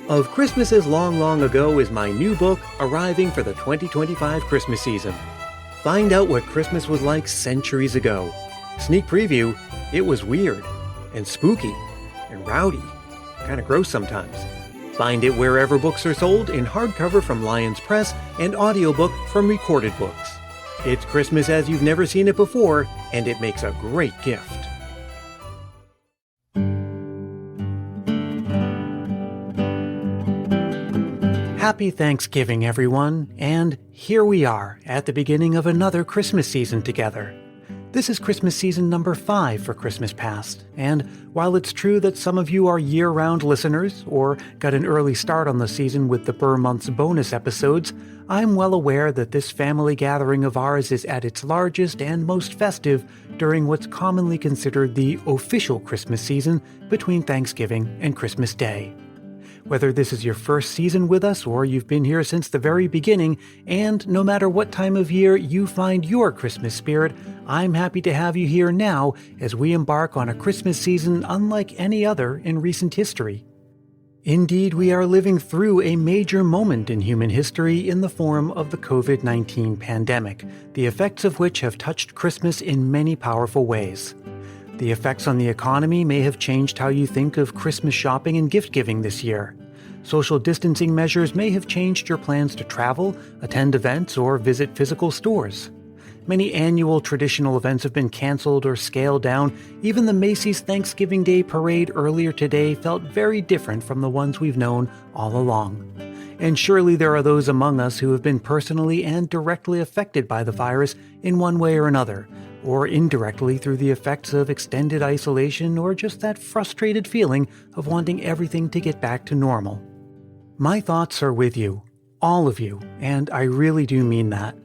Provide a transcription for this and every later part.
Of Christmases Long, Long Ago is my new book arriving for the 2025 Christmas season. Find out what Christmas was like centuries ago. Sneak preview, it was weird and spooky and rowdy, kind of gross sometimes. Find it wherever books are sold in hardcover from Lions Press and audiobook from Recorded Books. It's Christmas as you've never seen it before, and it makes a great gift. Happy Thanksgiving, everyone, and here we are at the beginning of another Christmas season together. This is Christmas season number 5 for Christmas Past, and while it's true that some of you are year-round listeners or got an early start on the season with the Burr Month's bonus episodes, I'm well aware that this family gathering of ours is at its largest and most festive during what's commonly considered the official Christmas season between Thanksgiving and Christmas Day. Whether this is your first season with us or you've been here since the very beginning, and no matter what time of year you find your Christmas spirit, I'm happy to have you here now as we embark on a Christmas season unlike any other in recent history. Indeed, we are living through a major moment in human history in the form of the COVID-19 pandemic, the effects of which have touched Christmas in many powerful ways. The effects on the economy may have changed how you think of Christmas shopping and gift-giving this year. Social distancing measures may have changed your plans to travel, attend events, or visit physical stores. Many annual traditional events have been canceled or scaled down. Even the Macy's Thanksgiving Day Parade earlier today felt very different from the ones we've known all along. And surely there are those among us who have been personally and directly affected by the virus in one way or another, or indirectly through the effects of extended isolation or just that frustrated feeling of wanting everything to get back to normal. My thoughts are with you, all of you, and I really do mean that.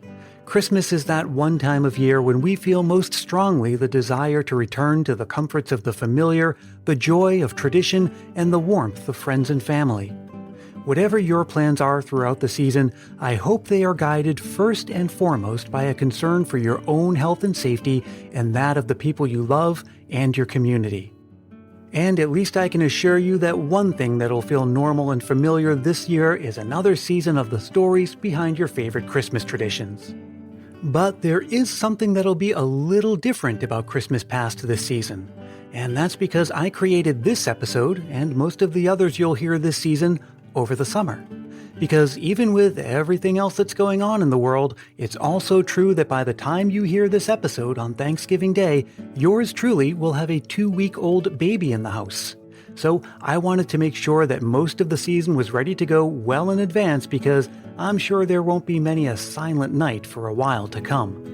Christmas is that one time of year when we feel most strongly the desire to return to the comforts of the familiar, the joy of tradition, and the warmth of friends and family. Whatever your plans are throughout the season, I hope they are guided first and foremost by a concern for your own health and safety and that of the people you love and your community. And at least I can assure you that one thing that'll feel normal and familiar this year is another season of the stories behind your favorite Christmas traditions. But there is something that'll be a little different about Christmas Past this season. And that's because I created this episode, and most of the others you'll hear this season, over the summer. Because even with everything else that's going on in the world, it's also true that by the time you hear this episode on Thanksgiving Day, yours truly will have a 2-week-old baby in the house. So I wanted to make sure that most of the season was ready to go well in advance because I'm sure there won't be many a silent night for a while to come.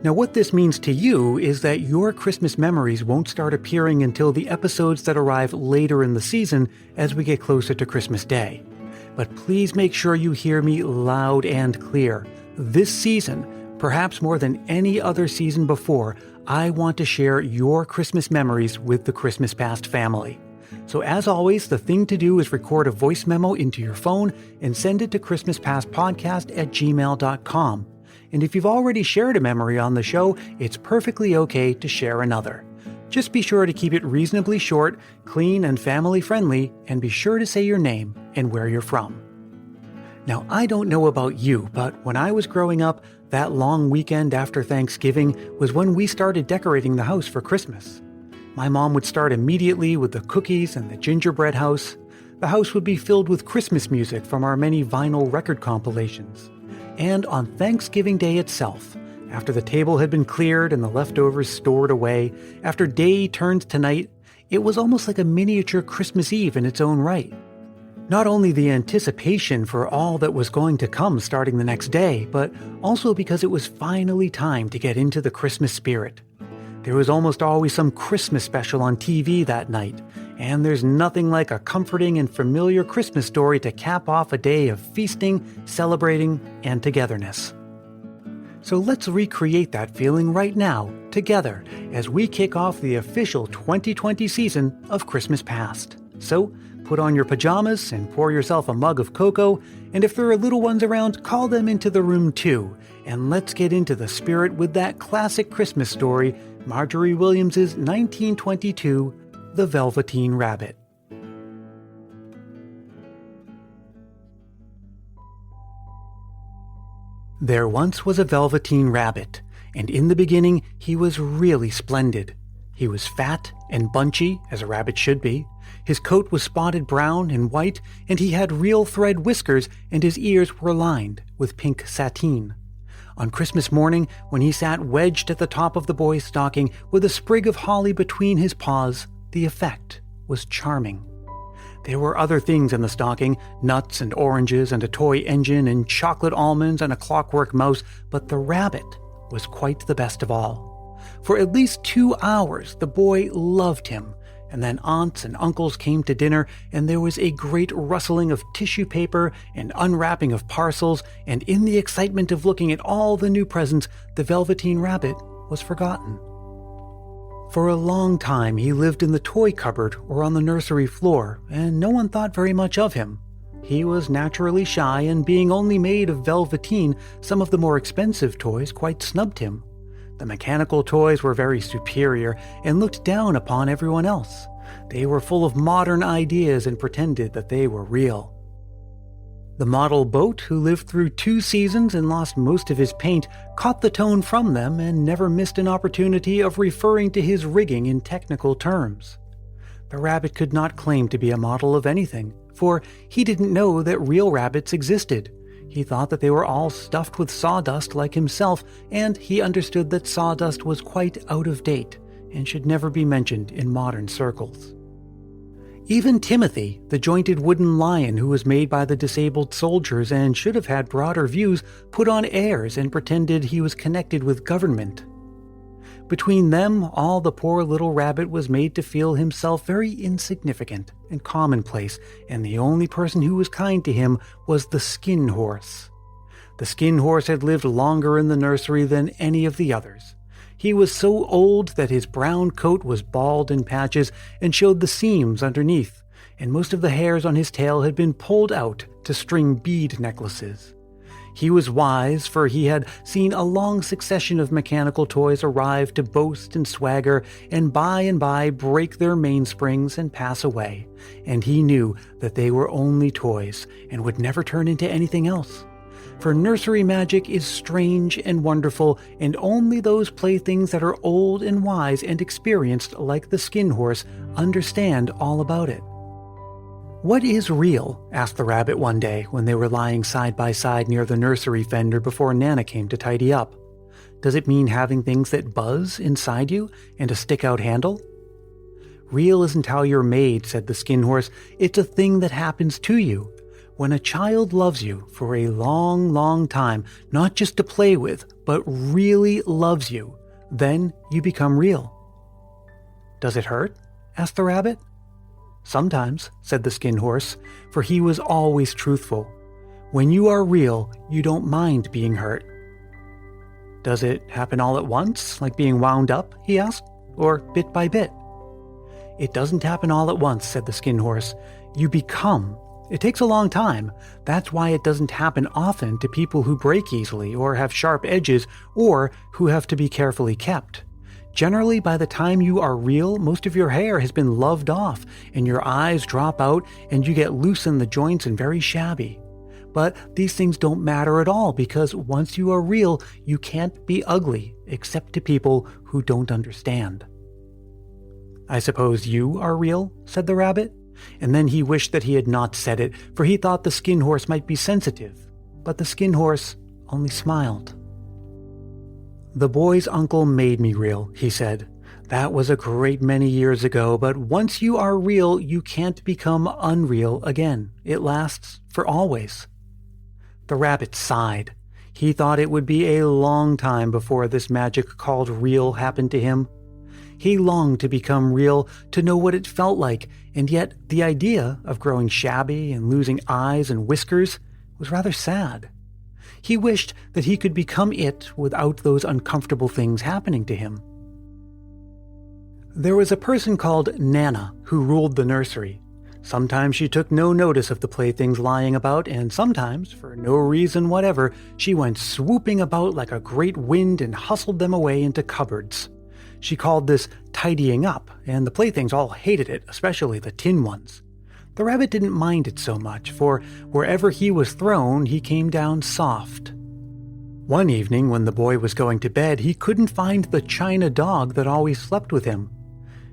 Now what this means to you is that your Christmas memories won't start appearing until the episodes that arrive later in the season as we get closer to Christmas Day. But please make sure you hear me loud and clear. This season, perhaps more than any other season before, I want to share your Christmas memories with the Christmas Past family. So as always, the thing to do is record a voice memo into your phone and send it to christmaspastpodcast@gmail.com. And if you've already shared a memory on the show, it's perfectly okay to share another. Just be sure to keep it reasonably short, clean, and family-friendly, and be sure to say your name and where you're from. Now, I don't know about you, but when I was growing up, that long weekend after Thanksgiving was when we started decorating the house for Christmas. My mom would start immediately with the cookies and the gingerbread house. The house would be filled with Christmas music from our many vinyl record compilations. And on Thanksgiving Day itself, after the table had been cleared and the leftovers stored away, after day turned to night, it was almost like a miniature Christmas Eve in its own right. Not only the anticipation for all that was going to come starting the next day, but also because it was finally time to get into the Christmas spirit. There was almost always some Christmas special on TV that night, and there's nothing like a comforting and familiar Christmas story to cap off a day of feasting, celebrating, and togetherness. So let's recreate that feeling right now, together, as we kick off the official 2020 season of Christmas Past. So, put on your pajamas and pour yourself a mug of cocoa, and if there are little ones around, call them into the room too, and let's get into the spirit with that classic Christmas story, Marjorie Williams's 1922, The Velveteen Rabbit. There once was a Velveteen Rabbit, and in the beginning he was really splendid. He was fat and bunchy, as a rabbit should be. His coat was spotted brown and white, and he had real thread whiskers, and his ears were lined with pink sateen. On Christmas morning, when he sat wedged at the top of the boy's stocking with a sprig of holly between his paws, the effect was charming. There were other things in the stocking, nuts and oranges and a toy engine and chocolate almonds and a clockwork mouse, but the rabbit was quite the best of all. For at least 2 hours the boy loved him, and then aunts and uncles came to dinner, and there was a great rustling of tissue paper and unwrapping of parcels, and in the excitement of looking at all the new presents, the Velveteen Rabbit was forgotten. For a long time he lived in the toy cupboard or on the nursery floor, and no one thought very much of him. He was naturally shy, and being only made of velveteen, some of the more expensive toys quite snubbed him. The mechanical toys were very superior and looked down upon everyone else. They were full of modern ideas and pretended that they were real. The model boat, who lived through 2 seasons and lost most of his paint, caught the tone from them and never missed an opportunity of referring to his rigging in technical terms. The rabbit could not claim to be a model of anything, for he didn't know that real rabbits existed. He thought that they were all stuffed with sawdust like himself, and he understood that sawdust was quite out of date and should never be mentioned in modern circles. Even Timothy, the jointed wooden lion who was made by the disabled soldiers and should have had broader views, put on airs and pretended he was connected with government. Between them, all the poor little rabbit was made to feel himself very insignificant and commonplace, and the only person who was kind to him was the skin horse. The skin horse had lived longer in the nursery than any of the others. He was so old that his brown coat was bald in patches and showed the seams underneath, and most of the hairs on his tail had been pulled out to string bead necklaces. He was wise, for he had seen a long succession of mechanical toys arrive to boast and swagger, and by break their mainsprings and pass away, and he knew that they were only toys and would never turn into anything else. For nursery magic is strange and wonderful, and only those playthings that are old and wise and experienced, like the skin horse, understand all about it. "What is real?" asked the rabbit one day when they were lying side by side near the nursery fender before Nana came to tidy up. "Does it mean having things that buzz inside you and a stick-out handle?" "Real isn't how you're made," said the skin horse. "It's a thing that happens to you. When a child loves you for a long, long time, not just to play with, but really loves you, then you become real." "Does it hurt?" asked the rabbit. "Sometimes," said the skin horse, for he was always truthful. "When you are real, you don't mind being hurt." "Does it happen all at once, like being wound up?" he asked, "or bit by bit?" "It doesn't happen all at once," said the skin horse. "You become. It takes a long time. That's why it doesn't happen often to people who break easily or have sharp edges or who have to be carefully kept. Generally, by the time you are real, most of your hair has been loved off, and your eyes drop out, and you get loose in the joints and very shabby. But these things don't matter at all, because once you are real, you can't be ugly, except to people who don't understand." "I suppose you are real?" said the rabbit. And then he wished that he had not said it, for he thought the skin horse might be sensitive. But the skin horse only smiled. "The boy's uncle made me real," he said. "That was a great many years ago, but once you are real, you can't become unreal again. It lasts for always." The rabbit sighed. He thought it would be a long time before this magic called real happened to him. He longed to become real, to know what it felt like, and yet the idea of growing shabby and losing eyes and whiskers was rather sad. He wished that he could become it without those uncomfortable things happening to him. There was a person called Nana who ruled the nursery. Sometimes she took no notice of the playthings lying about, and sometimes, for no reason whatever, she went swooping about like a great wind and hustled them away into cupboards. She called this tidying up, and the playthings all hated it, especially the tin ones. The rabbit didn't mind it so much, for wherever he was thrown, he came down soft. One evening when the boy was going to bed, he couldn't find the china dog that always slept with him.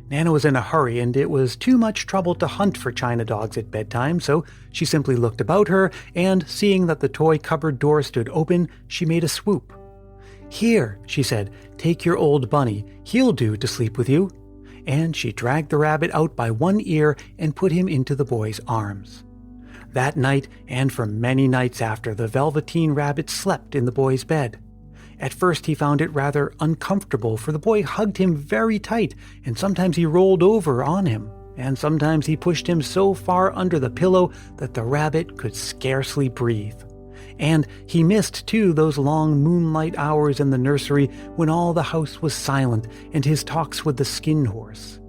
Nana was in a hurry, and it was too much trouble to hunt for china dogs at bedtime, so she simply looked about her, and seeing that the toy cupboard door stood open, she made a swoop. "Here," she said, "take your old bunny. He'll do to sleep with you." And she dragged the rabbit out by one ear and put him into the boy's arms. That night, and for many nights after, the Velveteen Rabbit slept in the boy's bed. At first he found it rather uncomfortable, for the boy hugged him very tight, and sometimes he rolled over on him, and sometimes he pushed him so far under the pillow that the rabbit could scarcely breathe. And he missed, too, those long moonlight hours in the nursery when all the house was silent, and his talks with the skin horse.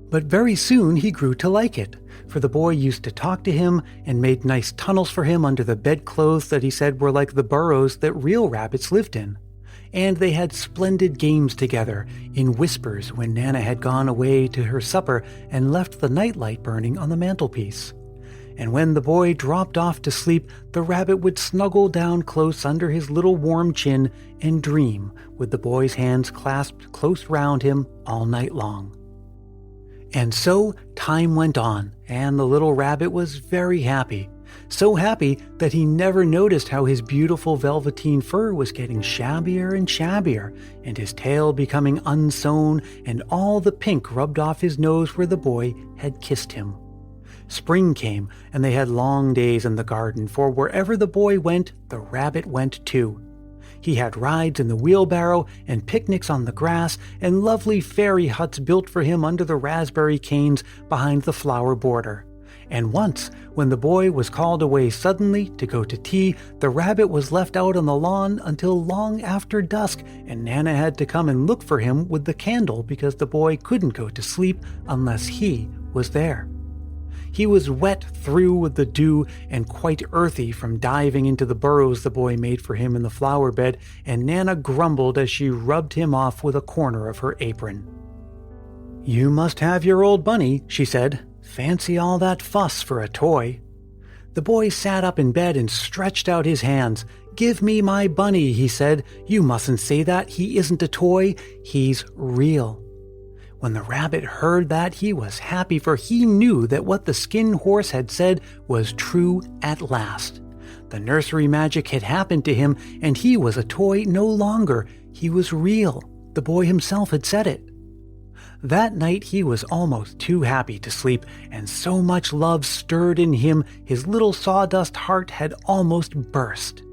But very soon he grew to like it, for the boy used to talk to him and made nice tunnels for him under the bedclothes that he said were like the burrows that real rabbits lived in. And they had splendid games together, in whispers when Nana had gone away to her supper and left the nightlight burning on the mantelpiece. And when the boy dropped off to sleep, the rabbit would snuggle down close under his little warm chin and dream, with the boy's hands clasped close round him all night long. And so time went on, and the little rabbit was very happy. So happy that he never noticed how his beautiful velveteen fur was getting shabbier and shabbier, and his tail becoming unsewn, and all the pink rubbed off his nose where the boy had kissed him. Spring came, and they had long days in the garden, for wherever the boy went, the rabbit went too. He had rides in the wheelbarrow, and picnics on the grass, and lovely fairy huts built for him under the raspberry canes behind the flower border. And once, when the boy was called away suddenly to go to tea, the rabbit was left out on the lawn until long after dusk, and Nana had to come and look for him with the candle because the boy couldn't go to sleep unless he was there. He was wet through with the dew and quite earthy from diving into the burrows the boy made for him in the flower bed, and Nana grumbled as she rubbed him off with a corner of her apron. "You must have your old bunny," she said. "Fancy all that fuss for a toy." The boy sat up in bed and stretched out his hands. "Give me my bunny," he said. "You mustn't say that. He isn't a toy. He's real." When the rabbit heard that, he was happy, for he knew that what the skin horse had said was true at last. The nursery magic had happened to him, and he was a toy no longer. He was real. The boy himself had said it. That night he was almost too happy to sleep, and so much love stirred in him his little sawdust heart had almost burst.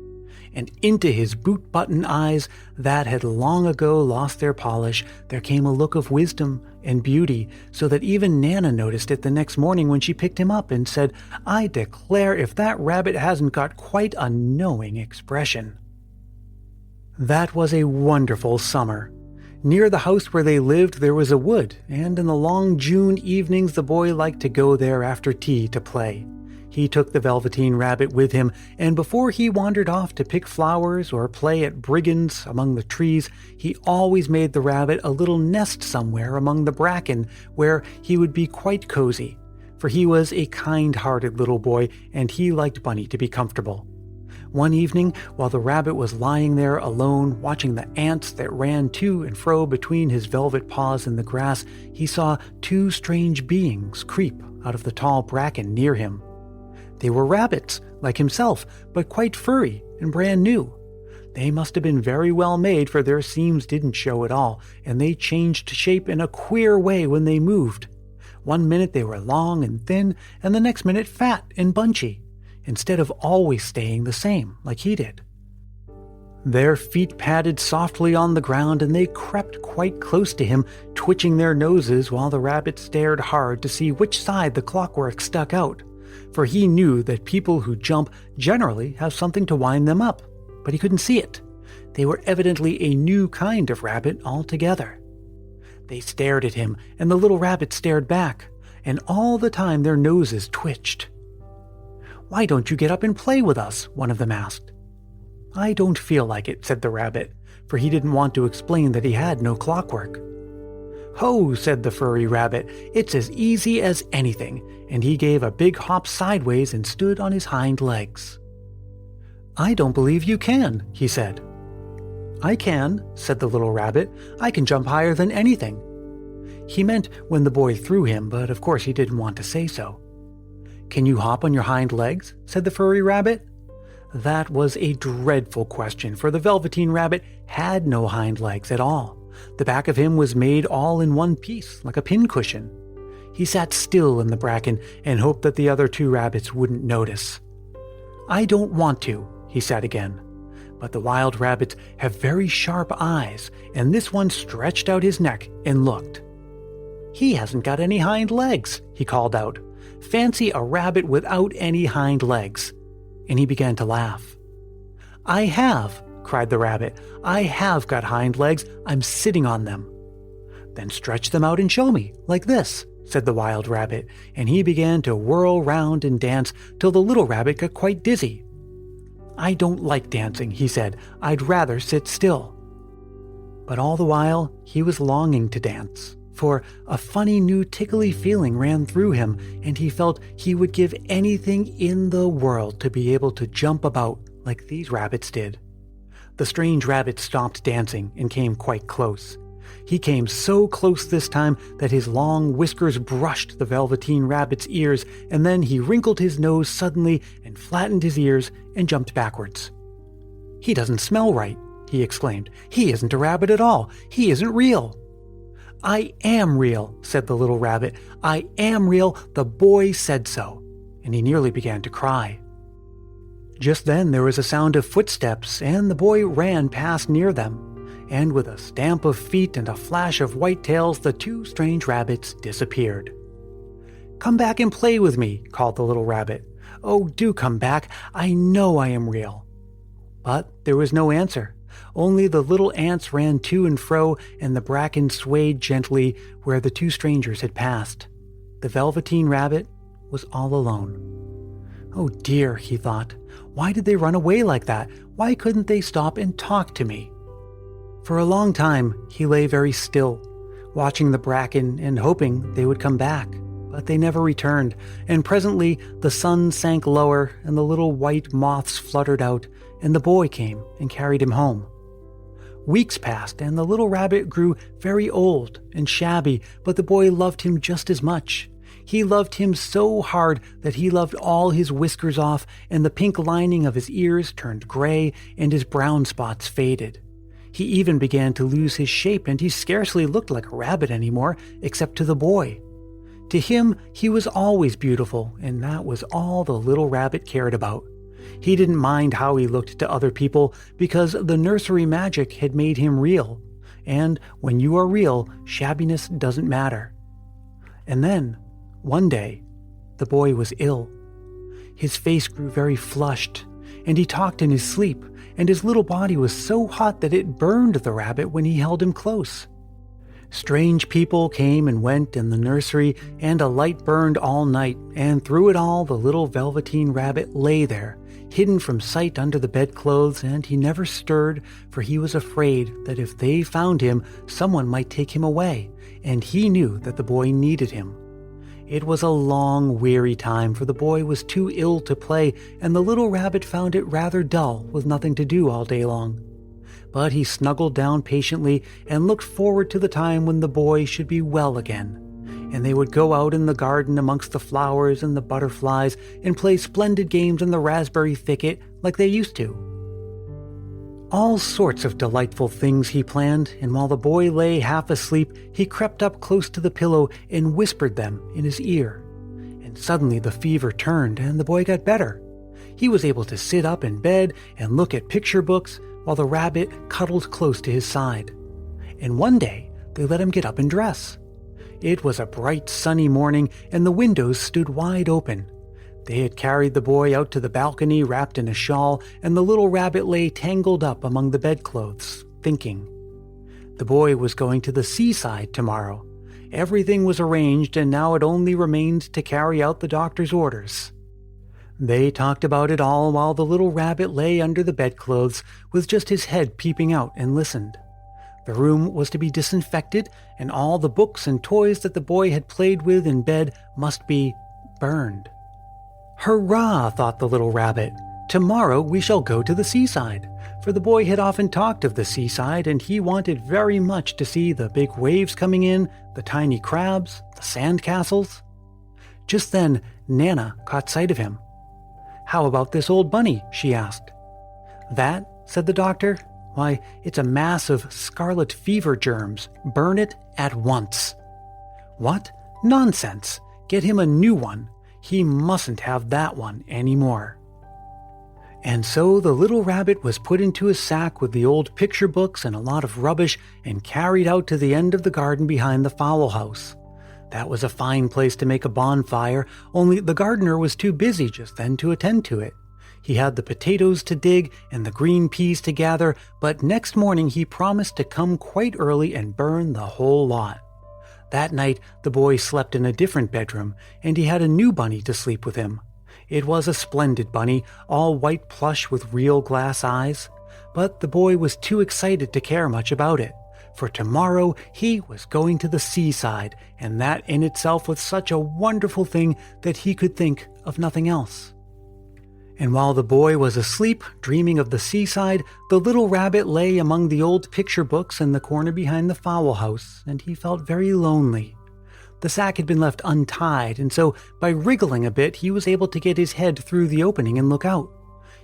And into his boot-button eyes that had long ago lost their polish, there came a look of wisdom and beauty, so that even Nana noticed it the next morning when she picked him up and said, "I declare if that rabbit hasn't got quite a knowing expression." That was a wonderful summer. Near the house where they lived there was a wood, and in the long June evenings the boy liked to go there after tea to play. He took the Velveteen Rabbit with him, and before he wandered off to pick flowers or play at brigands among the trees, he always made the rabbit a little nest somewhere among the bracken where he would be quite cozy, for he was a kind-hearted little boy, and he liked Bunny to be comfortable. One evening, while the rabbit was lying there alone, watching the ants that ran to and fro between his velvet paws in the grass, he saw two strange beings creep out of the tall bracken near him. They were rabbits, like himself, but quite furry and brand new. They must have been very well made, for their seams didn't show at all, and they changed shape in a queer way when they moved. One minute they were long and thin, and the next minute fat and bunchy, instead of always staying the same, like he did. Their feet padded softly on the ground, and they crept quite close to him, twitching their noses while the rabbit stared hard to see which side the clockwork stuck out. For he knew that people who jump generally have something to wind them up, but he couldn't see it. They were evidently a new kind of rabbit altogether. They stared at him, and the little rabbit stared back, and all the time their noses twitched. "Why don't you get up and play with us?" one of them asked. "I don't feel like it," said the rabbit, for he didn't want to explain that he had no clockwork. "Ho," said the furry rabbit, "it's as easy as anything," and he gave a big hop sideways and stood on his hind legs. "I don't believe you can," he said. "I can," said the little rabbit. "I can jump higher than anything." He meant when the boy threw him, but of course he didn't want to say so. "Can you hop on your hind legs?" said the furry rabbit. That was a dreadful question, for the Velveteen Rabbit had no hind legs at all. The back of him was made all in one piece, like a pincushion. He sat still in the bracken and hoped that the other two rabbits wouldn't notice. "I don't want to," he said again. But the wild rabbits have very sharp eyes, and this one stretched out his neck and looked. "He hasn't got any hind legs," he called out. "Fancy a rabbit without any hind legs." And he began to laugh. "I have," cried the rabbit. "I have got hind legs. I'm sitting on them." "Then stretch them out and show me, like this," said the wild rabbit, and he began to whirl round and dance till the little rabbit got quite dizzy. "I don't like dancing," he said. "I'd rather sit still." But all the while, he was longing to dance, for a funny new tickly feeling ran through him, and he felt he would give anything in the world to be able to jump about like these rabbits did. The strange rabbit stopped dancing and came quite close. He came so close this time that his long whiskers brushed the Velveteen Rabbit's ears, and then he wrinkled his nose suddenly and flattened his ears and jumped backwards. "He doesn't smell right," he exclaimed. "He isn't a rabbit at all. He isn't real." "I am real," said the little rabbit. "I am real. The boy said so." And he nearly began to cry. Just then there was a sound of footsteps, and the boy ran past near them. And with a stamp of feet and a flash of white tails, the two strange rabbits disappeared. "Come back and play with me," called the little rabbit. "Oh, do come back. I know I am real." But there was no answer. Only the little ants ran to and fro, and the bracken swayed gently where the two strangers had passed. The Velveteen Rabbit was all alone. "Oh dear," he thought. "Why did they run away like that? Why couldn't they stop and talk to me?" For a long time, he lay very still, watching the bracken and hoping they would come back. But they never returned, and presently the sun sank lower and the little white moths fluttered out, and the boy came and carried him home. Weeks passed, and the little rabbit grew very old and shabby, but the boy loved him just as much. He loved him so hard that he loved all his whiskers off, and the pink lining of his ears turned gray, and his brown spots faded. He even began to lose his shape, and he scarcely looked like a rabbit anymore, except to the boy. To him, he was always beautiful, and that was all the little rabbit cared about. He didn't mind how he looked to other people, because the nursery magic had made him real. And when you are real, shabbiness doesn't matter. And then, one day, the boy was ill. His face grew very flushed, and he talked in his sleep, and his little body was so hot that it burned the rabbit when he held him close. Strange people came and went in the nursery, and a light burned all night, and through it all the little Velveteen Rabbit lay there, hidden from sight under the bedclothes, and he never stirred, for he was afraid that if they found him, someone might take him away, and he knew that the boy needed him. It was a long, weary time, for the boy was too ill to play, and the little rabbit found it rather dull with nothing to do all day long. But he snuggled down patiently and looked forward to the time when the boy should be well again, and they would go out in the garden amongst the flowers and the butterflies and play splendid games in the raspberry thicket like they used to. All sorts of delightful things he planned, and while the boy lay half asleep, he crept up close to the pillow and whispered them in his ear. And suddenly the fever turned, and the boy got better. He was able to sit up in bed and look at picture books, while the rabbit cuddled close to his side. And one day, they let him get up and dress. It was a bright, sunny morning, and the windows stood wide open. They had carried the boy out to the balcony wrapped in a shawl, and the little rabbit lay tangled up among the bedclothes, thinking. The boy was going to the seaside tomorrow. Everything was arranged, and now it only remained to carry out the doctor's orders. They talked about it all while the little rabbit lay under the bedclothes with just his head peeping out and listened. The room was to be disinfected, and all the books and toys that the boy had played with in bed must be burned. "Hurrah!" thought the little rabbit. "Tomorrow we shall go to the seaside. for the boy had often talked of the seaside and he wanted very much to see the big waves coming in, the tiny crabs, the sand castles. Just then, Nana caught sight of him. "How about this old bunny?" she asked. "That," said the doctor, "why, it's a mass of scarlet fever germs. Burn it at once." "What? Nonsense! Get him a new one. He mustn't have that one anymore." And so the little rabbit was put into a sack with the old picture books and a lot of rubbish and carried out to the end of the garden behind the fowl house. That was a fine place to make a bonfire, only the gardener was too busy just then to attend to it. He had the potatoes to dig and the green peas to gather, but next morning he promised to come quite early and burn the whole lot. That night the boy slept in a different bedroom, and he had a new bunny to sleep with him. It was a splendid bunny, all white plush with real glass eyes, but the boy was too excited to care much about it, for tomorrow he was going to the seaside, and that in itself was such a wonderful thing that he could think of nothing else. And while the boy was asleep, dreaming of the seaside, the little rabbit lay among the old picture books in the corner behind the fowl house, and he felt very lonely. The sack had been left untied, and so by wriggling a bit he was able to get his head through the opening and look out.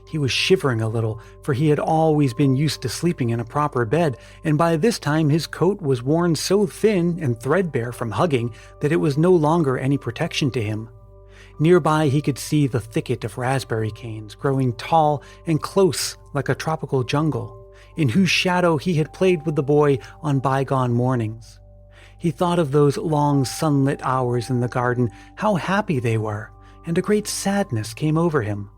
He was shivering a little, for he had always been used to sleeping in a proper bed, and by this time his coat was worn so thin and threadbare from hugging that it was no longer any protection to him. Nearby he could see the thicket of raspberry canes growing tall and close like a tropical jungle, in whose shadow he had played with the boy on bygone mornings. He thought of those long sunlit hours in the garden, how happy they were, and a great sadness came over him.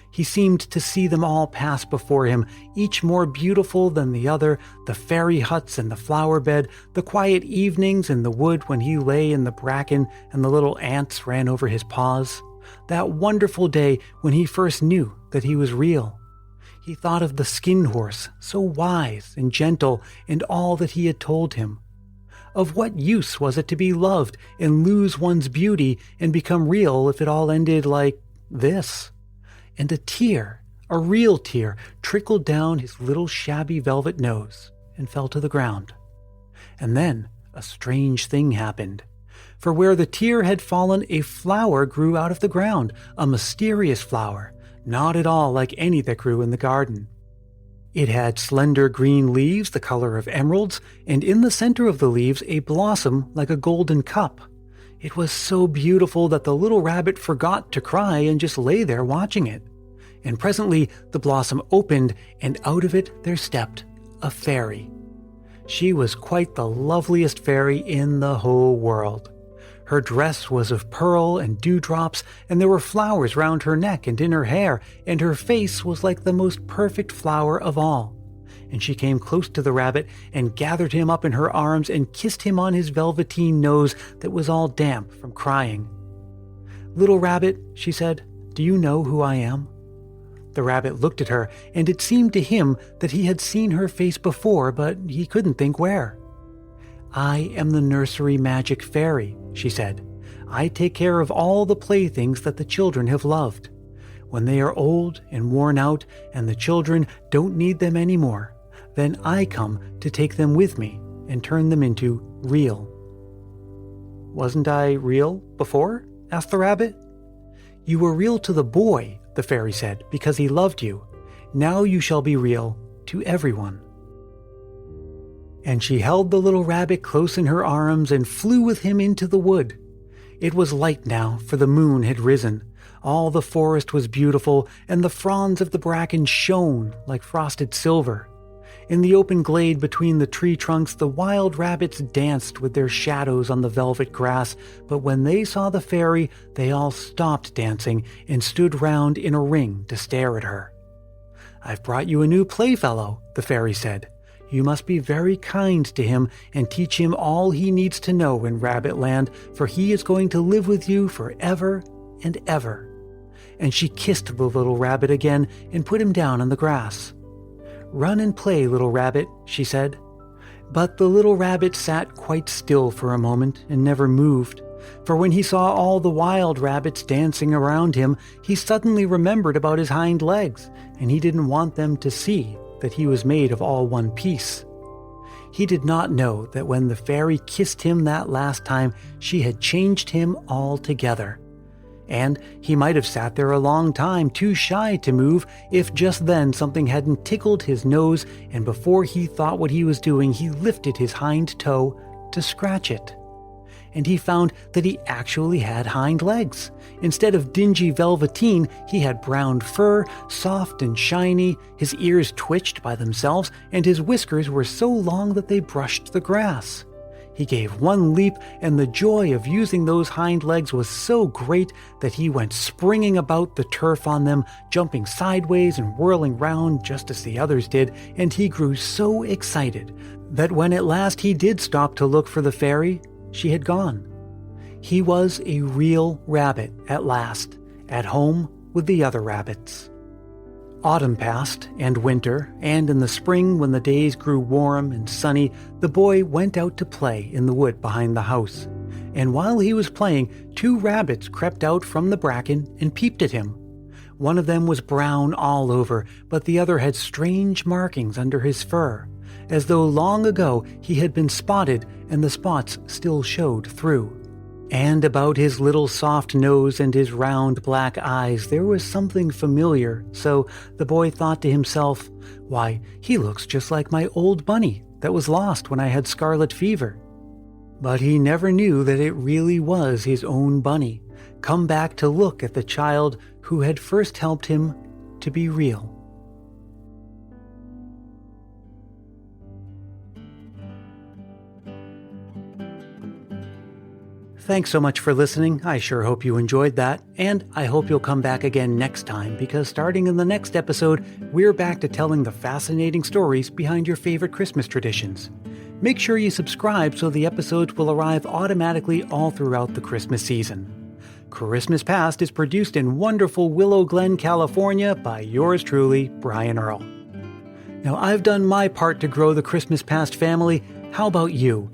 He seemed to see them all pass before him, each more beautiful than the other, the fairy huts and the flower bed, the quiet evenings in the wood when he lay in the bracken and the little ants ran over his paws, that wonderful day when he first knew that he was real. He thought of the skin horse, so wise and gentle, and all that he had told him. Of what use was it to be loved and lose one's beauty and become real if it all ended like this? And a tear, a real tear, trickled down his little shabby velvet nose and fell to the ground. And then a strange thing happened. For where the tear had fallen, a flower grew out of the ground, a mysterious flower, not at all like any that grew in the garden. It had slender green leaves the color of emeralds, and in the center of the leaves a blossom like a golden cup. It was so beautiful that the little rabbit forgot to cry and just lay there watching it. And presently the blossom opened, and out of it there stepped a fairy. She was quite the loveliest fairy in the whole world. Her dress was of pearl and dewdrops, and there were flowers round her neck and in her hair, and her face was like the most perfect flower of all. And she came close to the rabbit and gathered him up in her arms and kissed him on his velveteen nose that was all damp from crying. "Little rabbit," she said, "do you know who I am?" The rabbit looked at her, and it seemed to him that he had seen her face before, but he couldn't think where. "I am the nursery magic fairy," she said. "I take care of all the playthings that the children have loved. When they are old and worn out and the children don't need them anymore, then I come to take them with me and turn them into real." "Wasn't I real before?" asked the rabbit. "You were real to the boy," the fairy said, "because he loved you. Now you shall be real to everyone." And she held the little rabbit close in her arms and flew with him into the wood. It was light now, for the moon had risen. All the forest was beautiful, and the fronds of the bracken shone like frosted silver. In the open glade between the tree trunks, the wild rabbits danced with their shadows on the velvet grass, but when they saw the fairy, they all stopped dancing and stood round in a ring to stare at her. "I've brought you a new playfellow," the fairy said. "You must be very kind to him and teach him all he needs to know in Rabbit Land, for he is going to live with you forever and ever." And she kissed the little rabbit again and put him down on the grass. "Run and play, little rabbit," she said. But the little rabbit sat quite still for a moment and never moved. For when he saw all the wild rabbits dancing around him, he suddenly remembered about his hind legs, and he didn't want them to see that he was made of all one piece. He did not know that when the fairy kissed him that last time, she had changed him altogether. And he might have sat there a long time, too shy to move, if just then something hadn't tickled his nose, and before he thought what he was doing, he lifted his hind toe to scratch it. And he found that he actually had hind legs. Instead of dingy velveteen, he had brown fur, soft and shiny, his ears twitched by themselves, and his whiskers were so long that they brushed the grass. He gave one leap, and the joy of using those hind legs was so great that he went springing about the turf on them, jumping sideways and whirling round just as the others did, and he grew so excited that when at last he did stop to look for the fairy, she had gone. He was a real rabbit at last, at home with the other rabbits. Autumn passed, and winter, and in the spring when the days grew warm and sunny, the boy went out to play in the wood behind the house. And while he was playing, 2 rabbits crept out from the bracken and peeped at him. One of them was brown all over, but the other had strange markings under his fur, as though long ago he had been spotted and the spots still showed through. And about his little soft nose and his round black eyes there was something familiar, so the boy thought to himself, "Why, he looks just like my old bunny that was lost when I had scarlet fever." But he never knew that it really was his own bunny, come back to look at the child who had first helped him to be real. Thanks so much for listening. I sure hope you enjoyed that, and I hope you'll come back again next time, because starting in the next episode, we're back to telling the fascinating stories behind your favorite Christmas traditions. Make sure you subscribe so the episodes will arrive automatically all throughout the Christmas season. Christmas Past is produced in wonderful Willow Glen, California by yours truly, Brian Earl. Now, I've done my part to grow the Christmas Past family. How about you?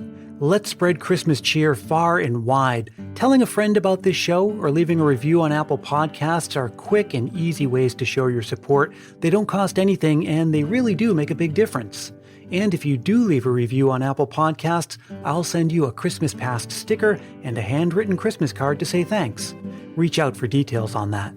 Let's spread Christmas cheer far and wide. Telling a friend about this show or leaving a review on Apple Podcasts are quick and easy ways to show your support. They don't cost anything, and they really do make a big difference. And if you do leave a review on Apple Podcasts, I'll send you a Christmas Past sticker and a handwritten Christmas card to say thanks. Reach out for details on that.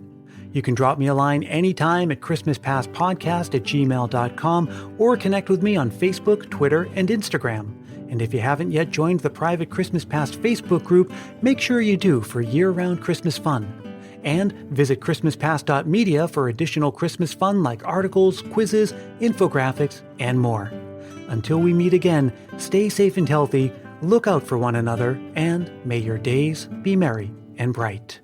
You can drop me a line anytime at christmaspastpodcast@gmail.com or connect with me on Facebook, Twitter, and Instagram. And if you haven't yet joined the private Christmas Past Facebook group, make sure you do for year-round Christmas fun. And visit christmaspast.media for additional Christmas fun like articles, quizzes, infographics, and more. Until we meet again, stay safe and healthy, look out for one another, and may your days be merry and bright.